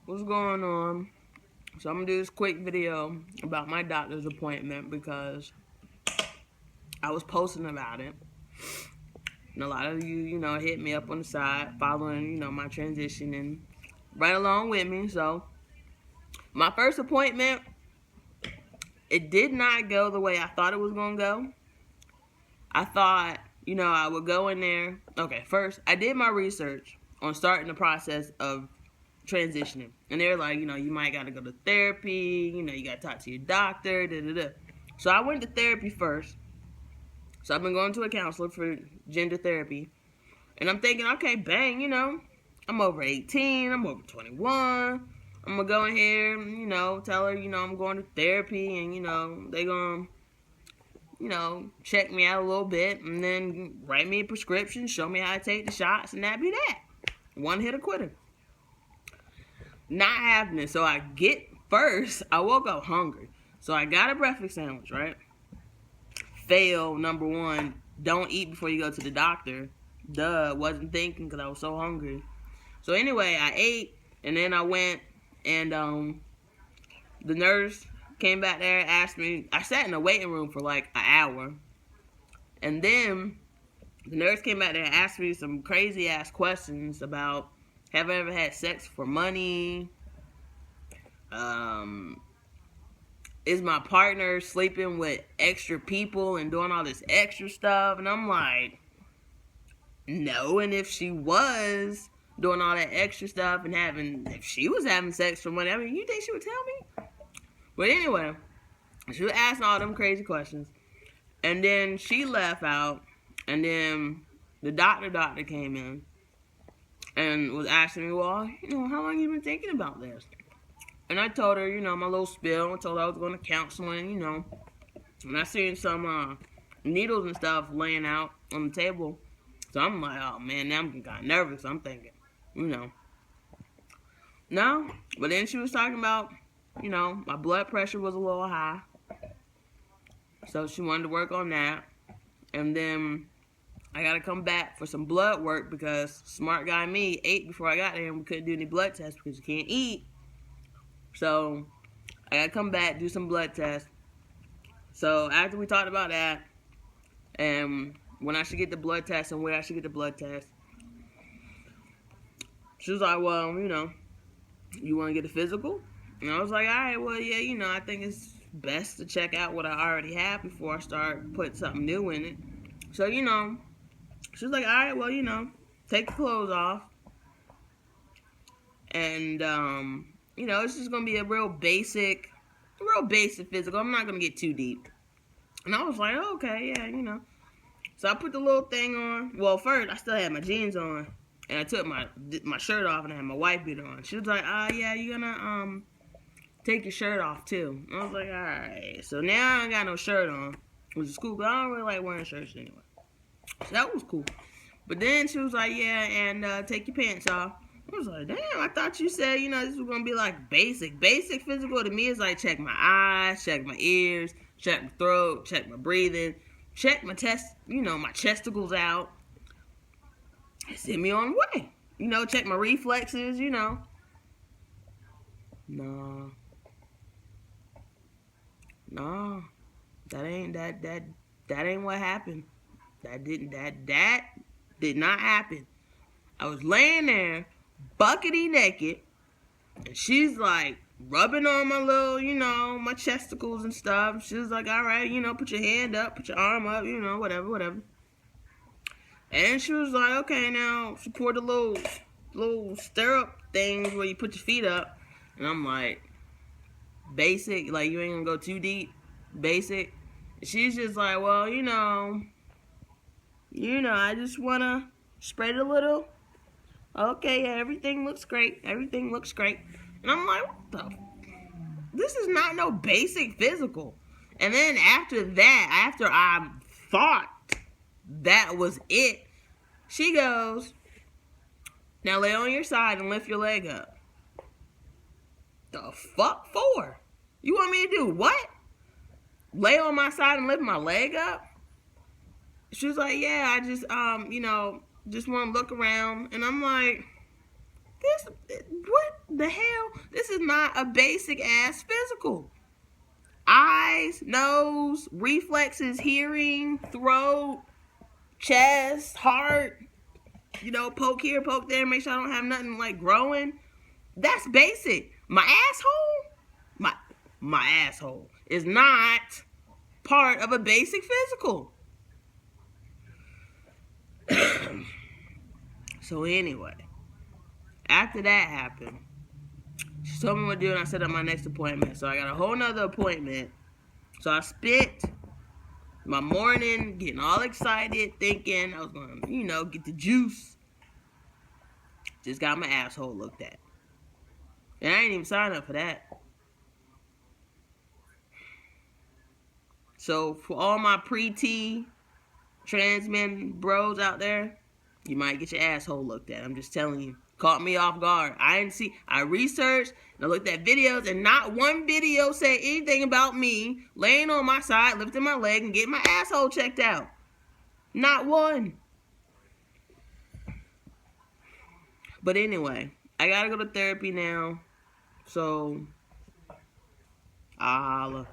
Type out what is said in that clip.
what's going on? So I'm gonna do this quick video about my doctor's appointment because I was posting about it. And a lot of you, hit me up on the side following, my transition and right along with me. So my first appointment, it did not go the way I thought it was gonna go. I thought, I would go in there. Okay, first I did my research on starting the process of transitioning. And they're like, you might got to go to therapy, you got to talk to your doctor, da da da. So I went to therapy first. So I've been going to a counselor for gender therapy. And I'm thinking, okay, bang, I'm over 18, I'm over 21. I'm going to go in here, tell her, I'm going to therapy and, they going to, check me out a little bit and then write me a prescription, show me how to take the shots, and that'd be that. One hit or quitter. Not happening. So I woke up hungry. So I got a breakfast sandwich, right? Fail, number one, don't eat before you go to the doctor. Duh, wasn't thinking because I was so hungry. So anyway, I ate, and then I went, and the nurse came back there and asked me. I sat in the waiting room for like an hour. And then the nurse came back there and asked me some crazy ass questions about, have I ever had sex for money? Is my partner sleeping with extra people and doing all this extra stuff? And I'm like, no. And if she was doing all that extra stuff and if she was having sex for money, you think she would tell me? But anyway, she was asking all them crazy questions. And then she left out, and then the doctor came in and was asking me, well, how long have you been thinking about this? And I told her, my little spiel. I told her I was going to counseling, And I seen some needles and stuff laying out on the table. So I'm like, oh, man, now I'm kind of nervous. I'm thinking, No. But then she was talking about, my blood pressure was a little high. So she wanted to work on that. And then I got to come back for some blood work because smart guy me ate before I got there and we couldn't do any blood tests because you can't eat. So I gotta come back, do some blood tests. So after we talked about that, and when I should get the blood test and where I should get the blood test, she was like, well, you want to get a physical? And I was like, all right, well, yeah, I think it's best to check out what I already have before I start putting something new in it. So, she was like, all right, well, take the clothes off. And, it's just going to be a real basic physical. I'm not going to get too deep. And I was like, oh, okay, yeah, So I put the little thing on. Well, first, I still had my jeans on. And I took my shirt off and I had my white beater on. She was like, yeah, you're going to take your shirt off, too. And I was like, all right. So now I ain't got no shirt on, which is cool, but I don't really like wearing shirts anyway. So that was cool. But then she was like, yeah, and take your pants off. I was like, damn, I thought you said, this was going to be like basic. Basic physical to me is like check my eyes, check my ears, check my throat, check my breathing, check my my chesticles out. Send me on the way. Check my reflexes, No. No. That ain't what happened. That did not happen. I was laying there buckety naked, and she's like rubbing on my little, my chesticles and stuff. She was like, all right, put your hand up, put your arm up, whatever. And she was like, okay, now she poured the little stirrup things where you put your feet up. And I'm like, basic, like you ain't gonna go too deep, basic. And she's just like, well, I just wanna spread it a little. Okay, yeah, everything looks great. And I'm like, what the? This is not no basic physical. And then after I thought that was it, she goes, now lay on your side and lift your leg up. The fuck for? You want me to do what? Lay on my side and lift my leg up? She was like, yeah, I just, just want to look around. And I'm like, what the hell? This is not a basic ass physical. Eyes, nose, reflexes, hearing, throat, chest, heart, poke here, poke there, make sure I don't have nothing like growing. That's basic. My asshole is not part of a basic physical. So anyway, after that happened, she told me what to do and I set up my next appointment. So I got a whole nother appointment. So I spent my morning getting all excited, thinking I was going to, get the juice. Just got my asshole looked at. And I ain't even signed up for that. So for all my pre-T transman bros out there, you might get your asshole looked at. I'm just telling you. Caught me off guard. I researched and I looked at videos, and not one video said anything about me laying on my side, lifting my leg, and getting my asshole checked out. Not one. But anyway, I gotta go to therapy now. So, I'll holla.